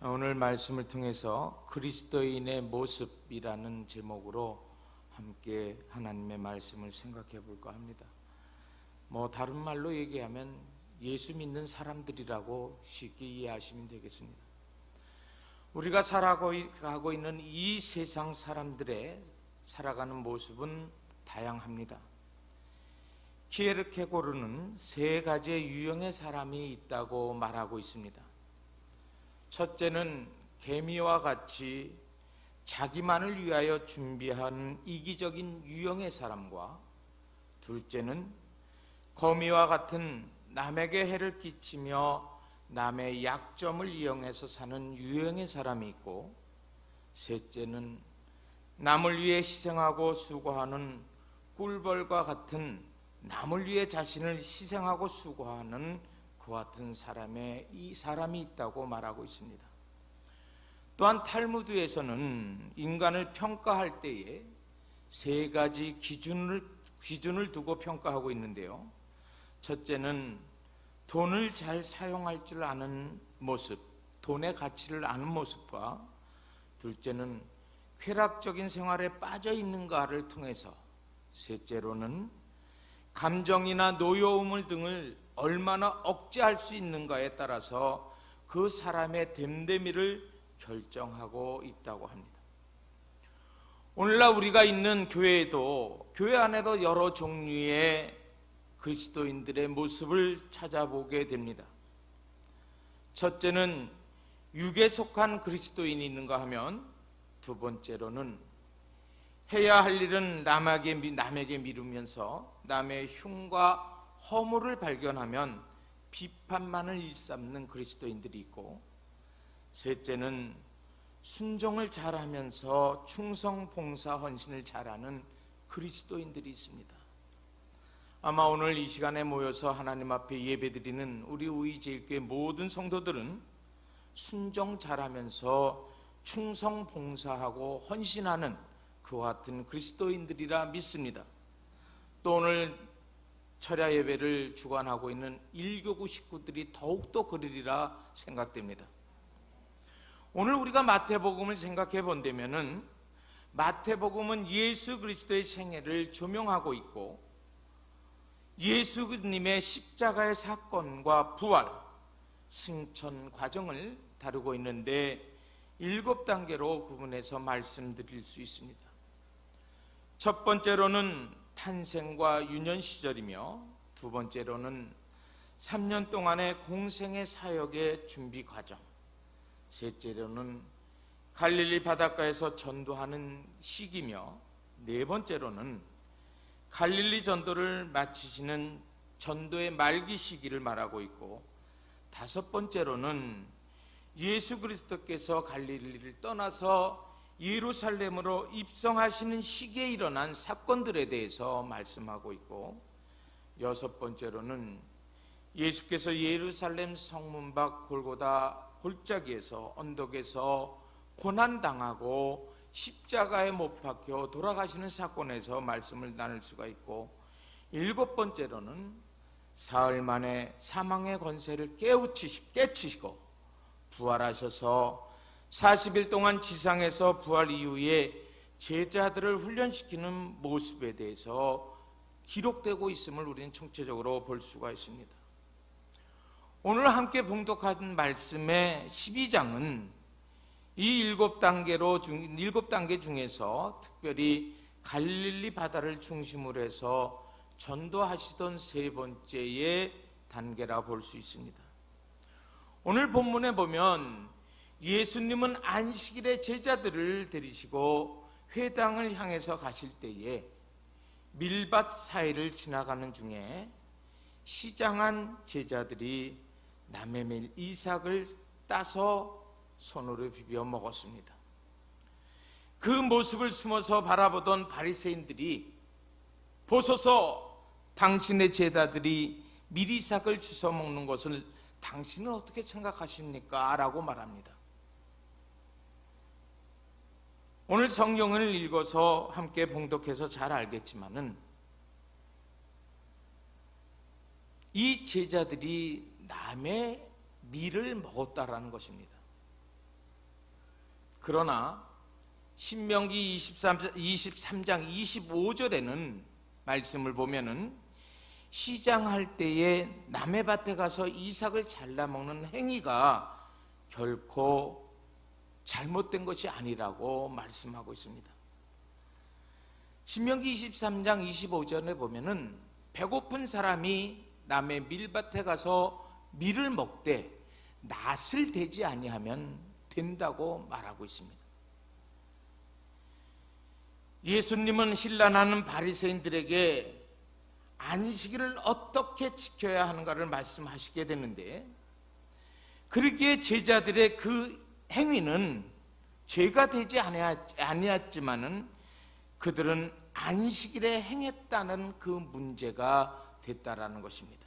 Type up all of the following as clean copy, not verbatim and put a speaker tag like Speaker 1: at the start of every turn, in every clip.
Speaker 1: 오늘 말씀을 통해서 그리스도인의 모습이라는 제목으로 함께 하나님의 말씀을 생각해 볼까 합니다. 다른 말로 얘기하면 예수 믿는 사람들이라고 쉽게 이해하시면 되겠습니다. 우리가 살아가고 있는 이 세상 사람들의 살아가는 모습은 다양합니다. 키에르케고르는 세 가지의 유형의 사람이 있다고 말하고 있습니다. 첫째는 개미와 같이 자기만을 위하여 준비한 이기적인 유형의 사람과, 둘째는 거미와 같은 남에게 해를 끼치며 남의 약점을 이용해서 사는 유형의 사람이 있고, 셋째는 남을 위해 희생하고 수고하는 꿀벌과 같은 남을 위해 자신을 희생하고 수고하는 그와 같은 이 사람이 있다고 말하고 있습니다. 또한 탈무드에서는 인간을 평가할 때에 세 가지 기준을 두고 평가하고 있는데요. 첫째는 돈을 잘 사용할 줄 아는 모습, 돈의 가치를 아는 모습과, 둘째는 쾌락적인 생활에 빠져 있는가를 통해서, 셋째로는 감정이나 노여움 등을 얼마나 억제할 수 있는가에 따라서 그 사람의 됨됨이를 결정하고 있다고 합니다. 오늘날 우리가 있는 교회 안에도 여러 종류의 그리스도인들의 모습을 찾아보게 됩니다. 첫째는 육에 속한 그리스도인이 있는가 하면, 두 번째로는 해야 할 일은 남에게 미루면서 남의 흉과 허물을 발견하면 비판만을 일삼는 그리스도인들이 있고, 셋째는 순종을 잘하면서 충성, 봉사, 헌신을 잘하는 그리스도인들이 있습니다. 아마 오늘 이 시간에 모여서 하나님 앞에 예배드리는 우리 우이제일교회 모든 성도들은 순종 잘하면서 충성, 봉사하고 헌신하는 그와 같은 그리스도인들이라 믿습니다. 또 오늘 철야 예배를 주관하고 있는 일교구 식구들이 더욱더 그러리라 생각됩니다. 오늘 우리가 마태복음을 생각해 본다면은, 마태복음은 예수 그리스도의 생애를 조명하고 있고, 예수님의 십자가의 사건과 부활, 승천 과정을 다루고 있는데 7단계로 구분해서 말씀드릴 수 있습니다. 첫 번째로는 탄생과 유년 시절이며, 두 번째로는 3년 동안의 공생의 사역의 준비 과정, 셋째로는 갈릴리 바닷가에서 전도하는 시기며, 네 번째로는 갈릴리 전도를 마치시는 전도의 말기 시기를 말하고 있고, 다섯 번째로는 예수 그리스도께서 갈릴리를 떠나서 예루살렘으로 입성하시는 시기에 일어난 사건들에 대해서 말씀하고 있고, 여섯 번째로는 예수께서 예루살렘 성문 밖 골고다 골짜기에서 언덕에서 고난당하고 십자가에 못 박혀 돌아가시는 사건에서 말씀을 나눌 수가 있고, 일곱 번째로는 사흘 만에 사망의 권세를 깨치시고 부활하셔서 40일 동안 지상에서 부활 이후에 제자들을 훈련시키는 모습에 대해서 기록되고 있음을 우리는 총체적으로 볼 수가 있습니다. 오늘 함께 봉독한 말씀의 12장은 이 7단계 중에서 특별히 갈릴리 바다를 중심으로 해서 전도하시던 세 번째의 단계라 볼 수 있습니다. 오늘 본문에 보면 예수님은 안식일에 제자들을 데리시고 회당을 향해서 가실 때에 밀밭 사이를 지나가는 중에 시장한 제자들이 남의 밀 이삭을 따서 손으로 비벼 먹었습니다. 그 모습을 숨어서 바라보던 바리새인들이, 보소서, 당신의 제자들이 밀이삭을 주워 먹는 것을 당신은 어떻게 생각하십니까? 라고 말합니다. 오늘 성경을 읽어서 함께 봉독해서 잘 알겠지만은, 이 제자들이 남의 밀을 먹었다라는 것입니다. 그러나 신명기 23장 25절에는 말씀을 보면은 시장할 때에 남의 밭에 가서 이삭을 잘라먹는 행위가 결코 잘못된 것이 아니라고 말씀하고 있습니다. 신명기 23장 25절에 보면은 배고픈 사람이 남의 밀밭에 가서 밀을 먹되 낫을 대지 아니하면 된다고 말하고 있습니다. 예수님은 혼란하는 바리새인들에게 안식일을 어떻게 지켜야 하는가를 말씀하시게 되는데, 그러기에 제자들의 그 행위는 죄가 되지 아니었지만은 그들은 안식일에 행했다는 그 문제가 됐다라는 것입니다.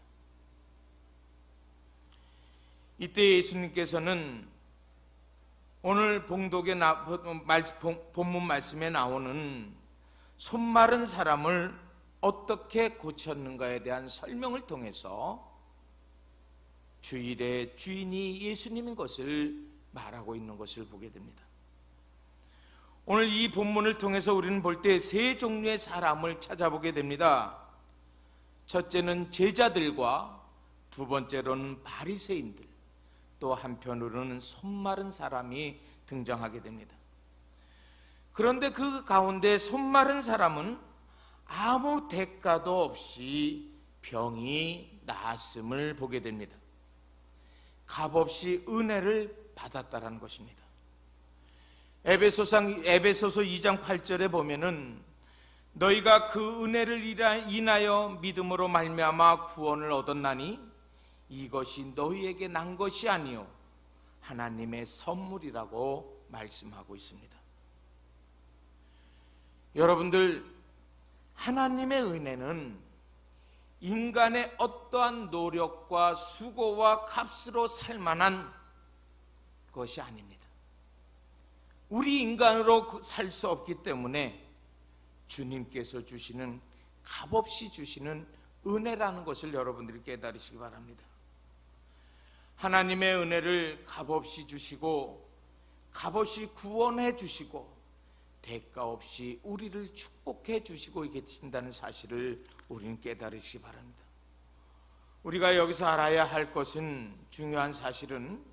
Speaker 1: 이때 예수님께서는 오늘 봉독의 본문 말씀에 나오는 손 마른 사람을 어떻게 고쳤는가에 대한 설명을 통해서 주일의 주인이 예수님인 것을 말하고 있는 것을 보게 됩니다. 오늘 이 본문을 통해서 우리는 볼 때 세 종류의 사람을 찾아보게 됩니다. 첫째는 제자들과 두 번째로는 바리새인들, 또 한편으로는 손 마른 사람이 등장하게 됩니다. 그런데 그 가운데 손 마른 사람은 아무 대가도 없이 병이 나았음을 보게 됩니다. 값없이 은혜를 받았다라는 것입니다. 에베소서 2장 8절에 보면은 너희가 그 은혜를 인하여 믿음으로 말미암아 구원을 얻었나니 이것이 너희에게 난 것이 아니요 하나님의 선물이라고 말씀하고 있습니다. 여러분들, 하나님의 은혜는 인간의 어떠한 노력과 수고와 값으로 살만한 것이 아닙니다. 우리 인간으로 살 수 없기 때문에 주님께서 주시는, 값없이 주시는 은혜라는 것을 여러분들이 깨달으시기 바랍니다. 하나님의 은혜를 값없이 주시고 값없이 구원해 주시고 대가 없이 우리를 축복해 주시고 계신다는 사실을 우리는 깨달으시기 바랍니다. 우리가 여기서 알아야 할 것은, 중요한 사실은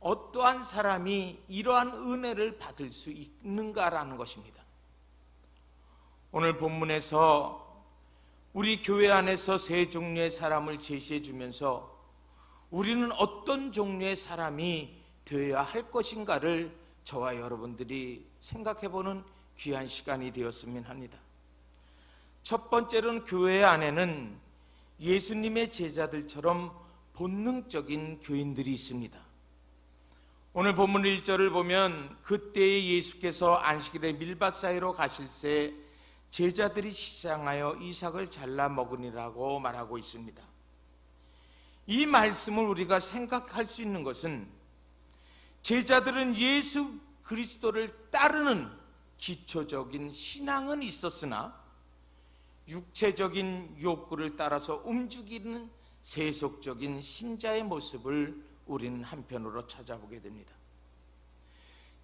Speaker 1: 어떠한 사람이 이러한 은혜를 받을 수 있는가라는 것입니다. 오늘 본문에서 우리 교회 안에서 세 종류의 사람을 제시해 주면서 우리는 어떤 종류의 사람이 되어야 할 것인가를 저와 여러분들이 생각해보는 귀한 시간이 되었으면 합니다. 첫 번째로는 교회 안에는 예수님의 제자들처럼 본능적인 교인들이 있습니다. 오늘 본문 1절을 보면 그때에 예수께서 안식일에 밀밭 사이로 가실 새 제자들이 시장하여 이삭을 잘라 먹으니라고 말하고 있습니다. 이 말씀을 우리가 생각할 수 있는 것은, 제자들은 예수 그리스도를 따르는 기초적인 신앙은 있었으나 육체적인 욕구를 따라서 움직이는 세속적인 신자의 모습을 우리는 한편으로 찾아보게 됩니다.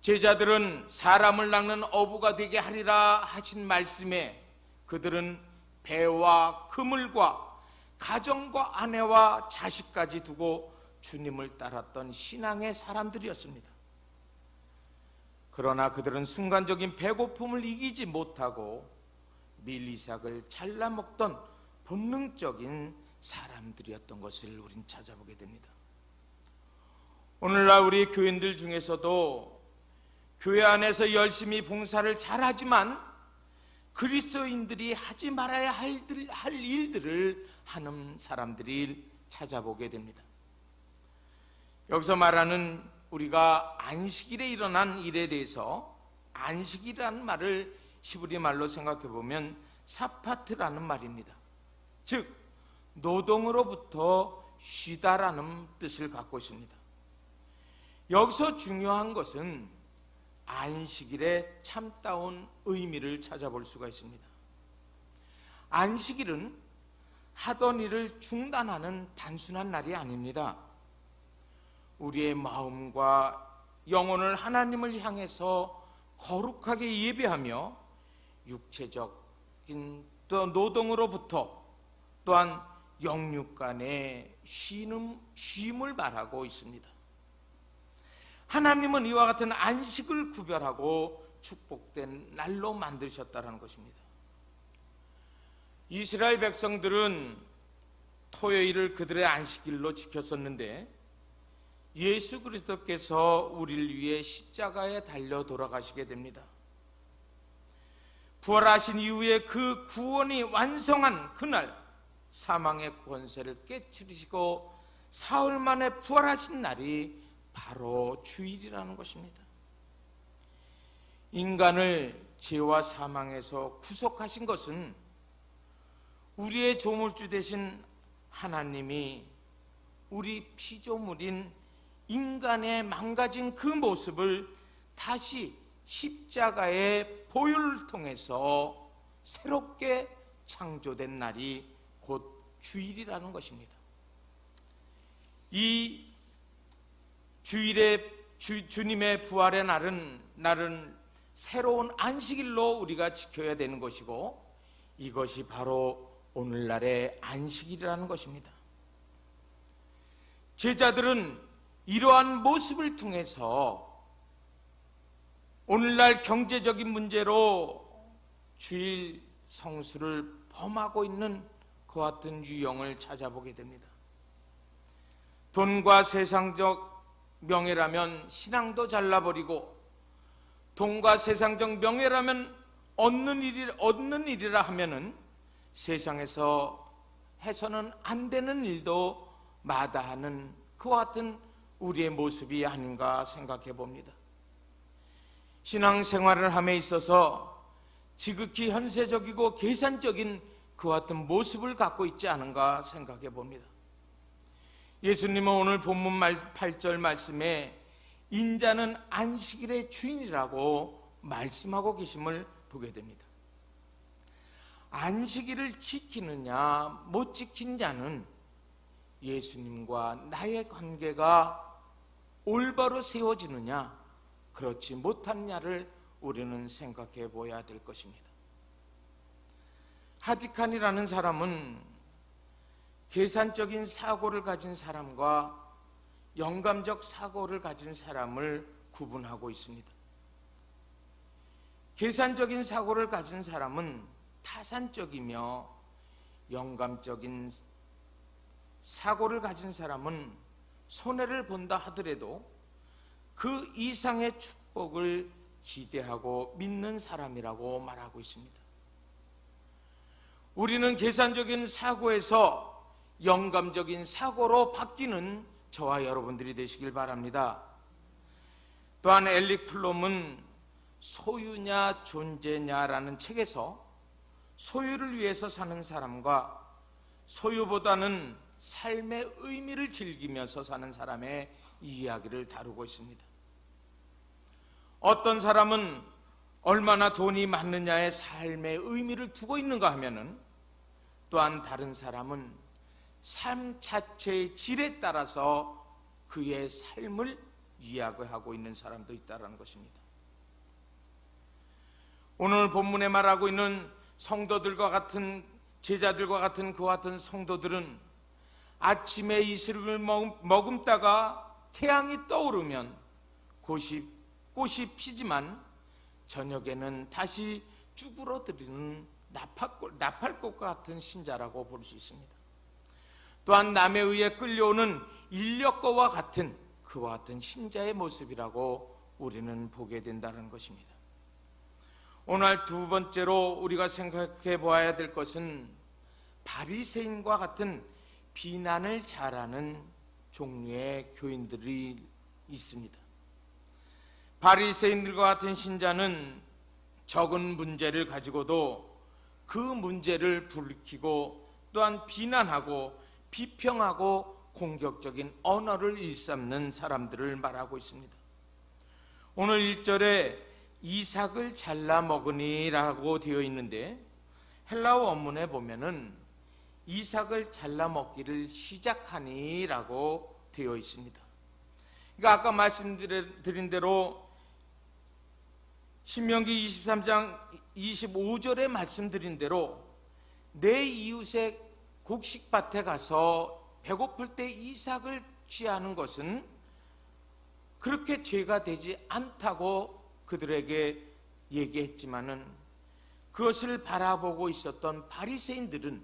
Speaker 1: 제자들은 사람을 낚는 어부가 되게 하리라 하신 말씀에 그들은 배와 그물과 가정과 아내와 자식까지 두고 주님을 따랐던 신앙의 사람들이었습니다. 그러나 그들은 순간적인 배고픔을 이기지 못하고 밀 이삭을 잘라 먹던 본능적인 사람들이었던 것을 우린 찾아보게 됩니다. 오늘날 우리 교인들 중에서도 교회 안에서 열심히 봉사를 잘하지만 그리스도인들이 하지 말아야 할 일들을 하는 사람들이 찾아보게 됩니다. 여기서 말하는 우리가 안식일에 일어난 일에 대해서, 안식이라는 말을 히브리 말로 생각해 보면 사파트라는 말입니다. 즉 노동으로부터 쉬다라는 뜻을 갖고 있습니다. 여기서 중요한 것은 안식일의 참다운 의미를 찾아볼 수가 있습니다. 안식일은 하던 일을 중단하는 단순한 날이 아닙니다. 우리의 마음과 영혼을 하나님을 향해서 거룩하게 예배하며 육체적인 또 노동으로부터 또한 영육 간의 쉼을 말하고 있습니다. 하나님은 이와 같은 안식을 구별하고 축복된 날로 만드셨다는 것입니다. 이스라엘 백성들은 토요일을 그들의 안식일로 지켰었는데 예수 그리스도께서 우리를 위해 십자가에 달려 돌아가시게 됩니다. 부활하신 이후에 그 구원이 완성한 그날 사망의 권세를 깨뜨리시고 사흘 만에 부활하신 날이 바로 주일이라는 것입니다. 인간을 죄와 사망에서 구속하신 것은 우리의 조물주 되신 하나님이 우리 피조물인 인간의 망가진 그 모습을 다시 십자가의 보혈을 통해서 새롭게 창조된 날이 곧 주일이라는 것입니다. 이 주일의 주님의 부활의 날은 새로운 안식일로 우리가 지켜야 되는 것이고 이것이 바로 오늘날의 안식일이라는 것입니다. 제자들은 이러한 모습을 통해서 오늘날 경제적인 문제로 주일 성수를 범하고 있는 그와 같은 유형을 찾아보게 됩니다. 돈과 세상적 명예라면 신앙도 잘라버리고 돈과 세상적 명예라면 얻는 일이라 하면은 세상에서 해서는 안 되는 일도 마다하는 그와 같은 우리의 모습이 아닌가 생각해 봅니다. 신앙생활을 함에 있어서 지극히 현세적이고 계산적인 그와 같은 모습을 갖고 있지 않은가 생각해 봅니다. 예수님은 오늘 본문 8절 말씀에 인자는 안식일의 주인이라고 말씀하고 계심을 보게 됩니다. 안식일을 지키느냐 못 지키느냐는 예수님과 나의 관계가 올바로 세워지느냐 그렇지 못하느냐를 우리는 생각해 보아야 될 것입니다. 하디칸이라는 사람은 계산적인 사고를 가진 사람과 영감적 사고를 가진 사람을 구분하고 있습니다. 계산적인 사고를 가진 사람은 타산적이며 영감적인 사고를 가진 사람은 손해를 본다 하더라도 그 이상의 축복을 기대하고 믿는 사람이라고 말하고 있습니다. 우리는 계산적인 사고에서 영감적인 사고로 바뀌는 저와 여러분들이 되시길 바랍니다. 또한 엘릭 플롬은 소유냐 존재냐라는 책에서 소유를 위해서 사는 사람과 소유보다는 삶의 의미를 즐기면서 사는 사람의 이야기를 다루고 있습니다. 어떤 사람은 얼마나 돈이 많느냐에 삶의 의미를 두고 있는가 하면은 또한 다른 사람은 삶 자체의 질에 따라서 그의 삶을 이야기하고 있는 사람도 있다는 것입니다. 오늘 본문에 말하고 있는 성도들과 같은 제자들과 같은 그와 같은 성도들은 아침에 이슬을 머금다가 태양이 떠오르면 꽃이 피지만 저녁에는 다시 쭈그러들이는 나팔꽃과 같은 신자라고 볼 수 있습니다. 또한 남에 의해 끌려오는 인력거와 같은 그와 같은 신자의 모습이라고 우리는 보게 된다는 것입니다. 오늘 두 번째로 우리가 생각해 보아야 될 것은 바리새인과 같은 비난을 잘하는 종류의 교인들이 있습니다. 바리새인들과 같은 신자는 적은 문제를 가지고도 그 문제를 불리키고 또한 비난하고 비평하고 공격적인 언어를 일삼는 사람들을 말하고 있습니다. 오늘 1절에 이삭을 잘라 먹으니라고 되어 있는데 헬라어 원문에 보면은 이삭을 잘라 먹기를 시작하니라고 되어 있습니다. 그러니까 아까 말씀드린 대로 신명기 23장 25절에 말씀드린 대로 내 이웃의 곡식밭에 가서 배고플 때 이삭을 취하는 것은 그렇게 죄가 되지 않다고 그들에게 얘기했지만은 그것을 바라보고 있었던 바리새인들은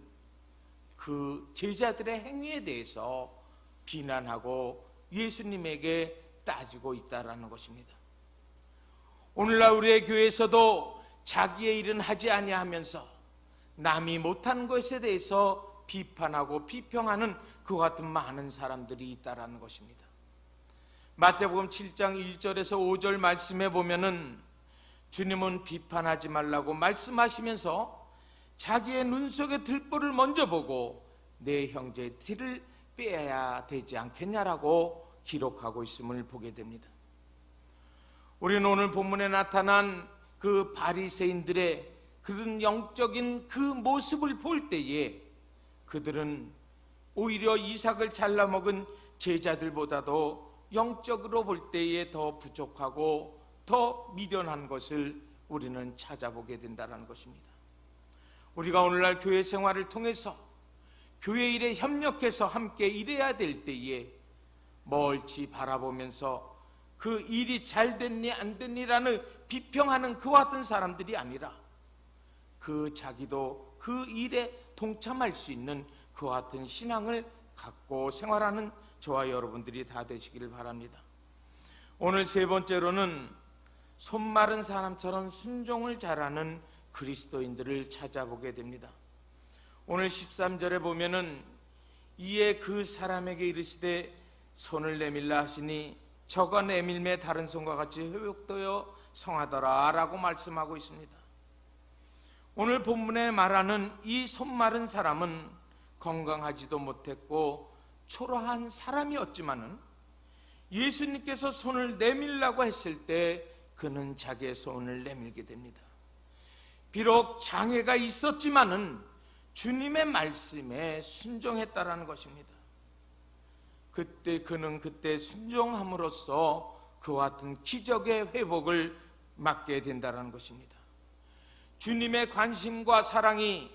Speaker 1: 그 제자들의 행위에 대해서 비난하고 예수님에게 따지고 있다라는 것입니다. 오늘날 우리의 교회에서도 자기의 일은 하지 아니하면서 남이 못한 것에 대해서 비판하고 비평하는 그와 같은 많은 사람들이 있다라는 것입니다. 마태복음 7장 1절에서 5절 말씀에 보면은 주님은 비판하지 말라고 말씀하시면서 자기의 눈 속에 들보를 먼저 보고 내 형제의 티를 빼야 되지 않겠냐라고 기록하고 있음을 보게 됩니다. 우리는 오늘 본문에 나타난 그 바리새인들의 그런 영적인 그 모습을 볼 때에 그들은 오히려 이삭을 잘라 먹은 제자들보다도 영적으로 볼 때에 더 부족하고 더 미련한 것을 우리는 찾아보게 된다는 것입니다. 우리가 오늘날 교회 생활을 통해서 교회 일에 협력해서 함께 일해야 될 때에 멀지 바라보면서 그 일이 잘 됐니 안 됐니라는 비평하는 그와 같은 사람들이 아니라 그 자기도 그 일에 동참할 수 있는 그와 같은 신앙을 갖고 생활하는 저와 여러분들이 다 되시기를 바랍니다. 오늘 세 번째로는 손 마른 사람처럼 순종을 잘하는 그리스도인들을 찾아보게 됩니다. 오늘 13절에 보면은 이에 그 사람에게 이르시되 손을 내밀라 하시니 저가 내밀매 다른 손과 같이 회복되어 성하더라 라고 말씀하고 있습니다. 오늘 본문에 말하는 이 손 마른 사람은 건강하지도 못했고 초라한 사람이었지만은 예수님께서 손을 내밀라고 했을 때 그는 자기의 손을 내밀게 됩니다. 비록 장애가 있었지만은 주님의 말씀에 순종했다라는 것입니다. 그는 그때 순종함으로써 그와 같은 기적의 회복을 맞게 된다는 것입니다. 주님의 관심과 사랑이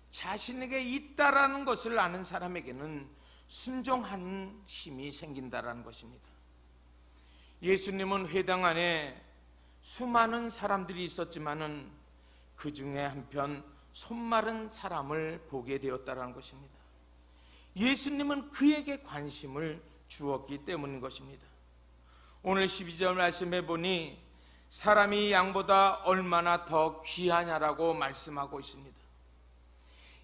Speaker 1: 자신에게 있다라는 것을 아는 사람에게는 순종하는 힘이 생긴다라는 것입니다. 예수님은 회당 안에 수많은 사람들이 있었지만은 그 중에 한편 손 마른 사람을 보게 되었다라는 것입니다. 예수님은 그에게 관심을 주었기 때문인 것입니다. 오늘 12절 말씀해 보니 사람이 양보다 얼마나 더 귀하냐라고 말씀하고 있습니다.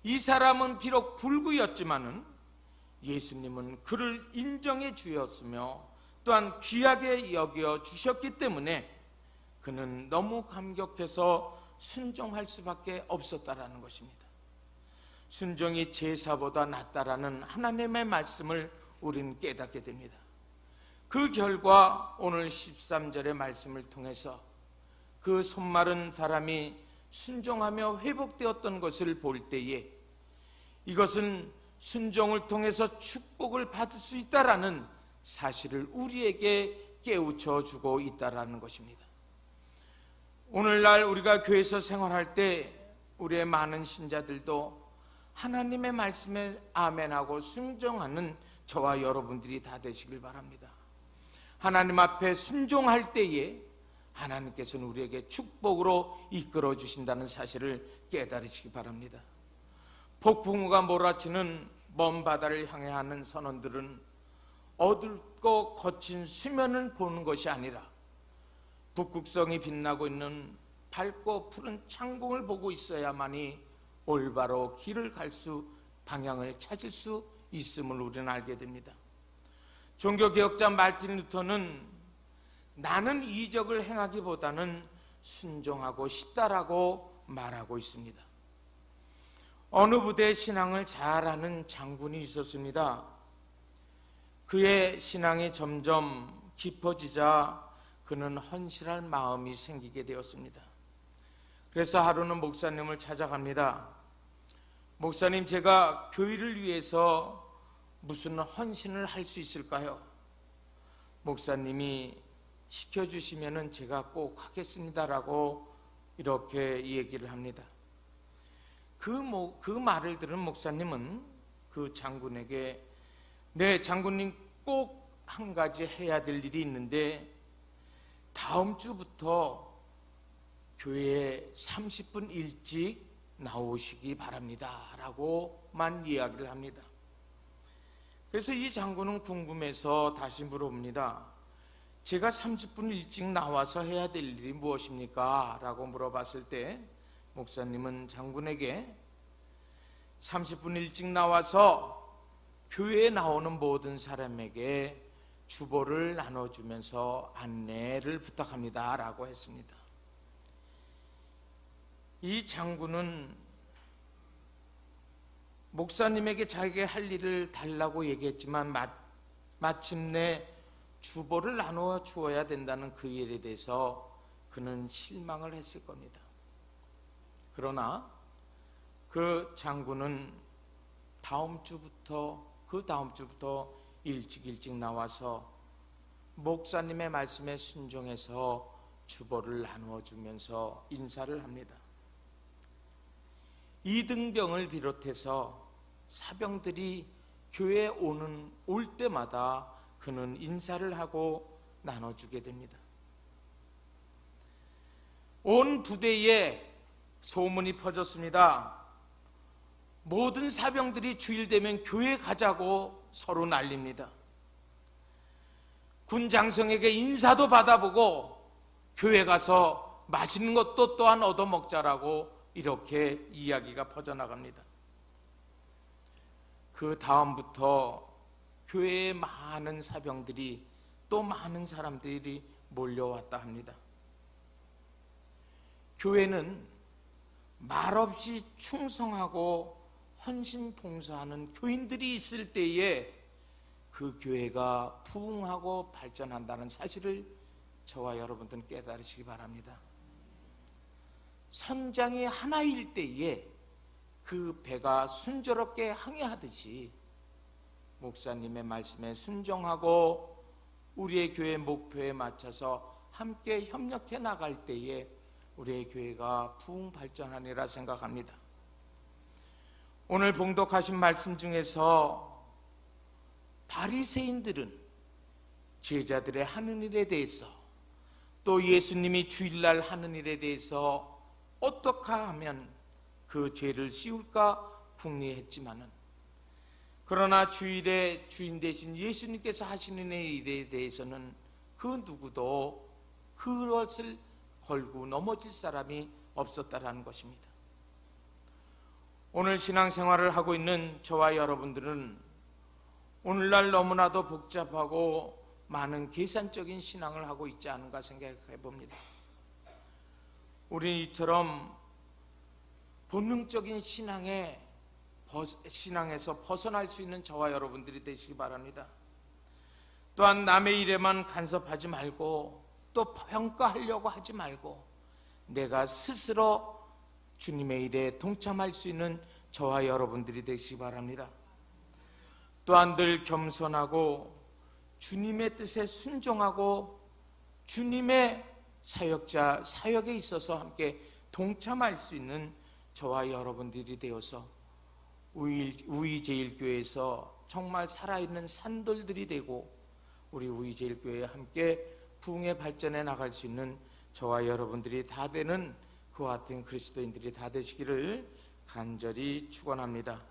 Speaker 1: 이 사람은 비록 불구였지만은 예수님은 그를 인정해 주었으며 또한 귀하게 여겨 주셨기 때문에 그는 너무 감격해서 순종할 수밖에 없었다라는 것입니다. 순종이 제사보다 낫다라는 하나님의 말씀을 우리는 깨닫게 됩니다. 그 결과 오늘 13절의 말씀을 통해서 그 손 마른 사람이 순종하며 회복되었던 것을 볼 때에 이것은 순종을 통해서 축복을 받을 수 있다라는 사실을 우리에게 깨우쳐 주고 있다라는 것입니다. 오늘날 우리가 교회에서 생활할 때 우리의 많은 신자들도 하나님의 말씀에 아멘하고 순종하는 저와 여러분들이 다 되시길 바랍니다. 하나님 앞에 순종할 때에 하나님께서는 우리에게 축복으로 이끌어 주신다는 사실을 깨달으시기 바랍니다. 폭풍우가 몰아치는 먼 바다를 향해 하는 선원들은 어둡고 거친 수면을 보는 것이 아니라 북극성이 빛나고 있는 밝고 푸른 창공을 보고 있어야만이 올바로 길을 갈 수, 방향을 찾을 수 있음을 우리는 알게 됩니다. 종교개혁자 말틴 루터는 나는 이적을 행하기보다는 순종하고 싶다라고 말하고 있습니다. 어느 부대의 신앙을 잘하는 장군이 있었습니다. 그의 신앙이 점점 깊어지자 그는 헌신할 마음이 생기게 되었습니다. 그래서 하루는 목사님을 찾아갑니다. 목사님, 제가 교회를 위해서 무슨 헌신을 할 수 있을까요? 목사님이 시켜주시면은 제가 꼭 하겠습니다라고 이렇게 얘기를 합니다. 그 말을 들은 목사님은 그 장군에게 네, 장군님 꼭 한 가지 해야 될 일이 있는데 다음 주부터 교회에 30분 일찍 나오시기 바랍니다 라고만 이야기를 합니다. 그래서 이 장군은 궁금해서 다시 물어봅니다. 제가 30분 일찍 나와서 해야 될 일이 무엇입니까? 라고 물어봤을 때 목사님은 장군에게 30분 일찍 나와서 교회에 나오는 모든 사람에게 주보를 나눠주면서 안내를 부탁합니다 라고 했습니다. 이 장군은 목사님에게 자기가 할 일을 달라고 얘기했지만 마침내 주보를 나누어 주어야 된다는 그 일에 대해서 그는 실망을 했을 겁니다. 그러나 그 장군은 그 다음 주부터 일찍 나와서 목사님의 말씀에 순종해서 주보를 나누어 주면서 인사를 합니다. 이등병을 비롯해서 사병들이 교회에 올 때마다 그는 인사를 하고 나눠주게 됩니다. 온 부대에 소문이 퍼졌습니다. 모든 사병들이 주일 되면 교회 가자고 서로 난립니다. 군 장성에게 인사도 받아보고 교회 가서 맛있는 것도 또한 얻어먹자라고 이렇게 이야기가 퍼져나갑니다. 그 다음부터 교회에 많은 사병들이 또 많은 사람들이 몰려왔다 합니다. 교회는 말없이 충성하고 헌신 봉사하는 교인들이 있을 때에 그 교회가 부흥하고 발전한다는 사실을 저와 여러분들은 깨달으시기 바랍니다. 선장이 하나일 때에 그 배가 순조롭게 항해하듯이 목사님의 말씀에 순종하고 우리의 교회 목표에 맞춰서 함께 협력해 나갈 때에 우리의 교회가 부흥 발전하리라 생각합니다. 오늘 봉독하신 말씀 중에서 바리새인들은 제자들의 하는 일에 대해서 또 예수님이 주일날 하는 일에 대해서 어떻게 하면 그 죄를 씌울까 궁리했지만은 그러나 주일의 주인 되신 예수님께서 하시는 일에 대해서는 그 누구도 그것을 걸고 넘어질 사람이 없었다라는 것입니다. 오늘 신앙생활을 하고 있는 저와 여러분들은 오늘날 너무나도 복잡하고 많은 계산적인 신앙을 하고 있지 않은가 생각해 봅니다. 우리는 이처럼 본능적인 신앙에서 벗어날 수 있는 저와 여러분들이 되시기 바랍니다. 또한 남의 일에만 간섭하지 말고 또 평가하려고 하지 말고 내가 스스로 주님의 일에 동참할 수 있는 저와 여러분들이 되시기 바랍니다. 또한 늘 겸손하고 주님의 뜻에 순종하고 주님의 사역에 있어서 함께 동참할 수 있는 저와 여러분들이 되어서 우이제일교회에서 정말 살아있는 산돌들이 되고 우리 우이제일교회에 함께 부흥의 발전에 나갈 수 있는 저와 여러분들이 다 되는 그와 같은 그리스도인들이 다 되시기를 간절히 축원합니다.